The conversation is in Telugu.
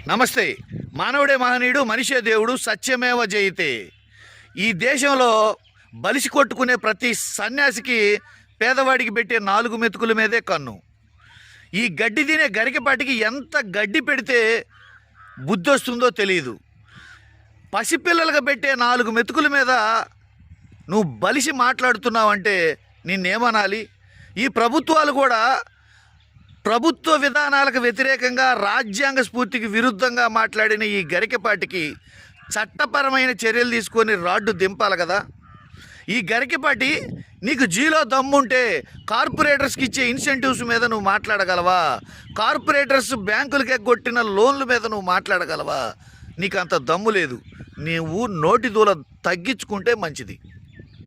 నమస్తే. మానవుడే మహనీయుడు, మనిషే దేవుడు, సత్యమేవ జయతే. ఈ దేశంలో బలిసి కొట్టుకునే ప్రతి సన్యాసికి పేదవాడికి పెట్టే 4 మెతుకుల మీదే కన్ను. ఈ గడ్డి తినే గరికపాటికి ఎంత గడ్డి పెడితే బుద్ధి వస్తుందో తెలియదు. పసిపిల్లలకు పెట్టే 4 మెతుకుల మీద నువ్వు బలిసి మాట్లాడుతున్నావంటే నిన్నేమనాలి? ఈ ప్రభుత్వాలు కూడా ప్రభుత్వ విధానాలకు వ్యతిరేకంగా రాజ్యాంగ స్ఫూర్తికి విరుద్ధంగా మాట్లాడిన ఈ గరికపాటికి చట్టపరమైన చర్యలు తీసుకొని రాడ్డు దింపాలి కదా. ఈ గరికపాటి నీకు జీలో దమ్ముంటే కార్పొరేటర్స్కి ఇచ్చే ఇన్సెంటివ్స్ మీద నువ్వు మాట్లాడగలవా? కార్పొరేటర్స్ బ్యాంకులకి ఎగ్గొట్టిన లోన్ల మీద నువ్వు మాట్లాడగలవా? నీకు అంత దమ్ము లేదు. నీవు నోటి దూల తగ్గించుకుంటే మంచిది.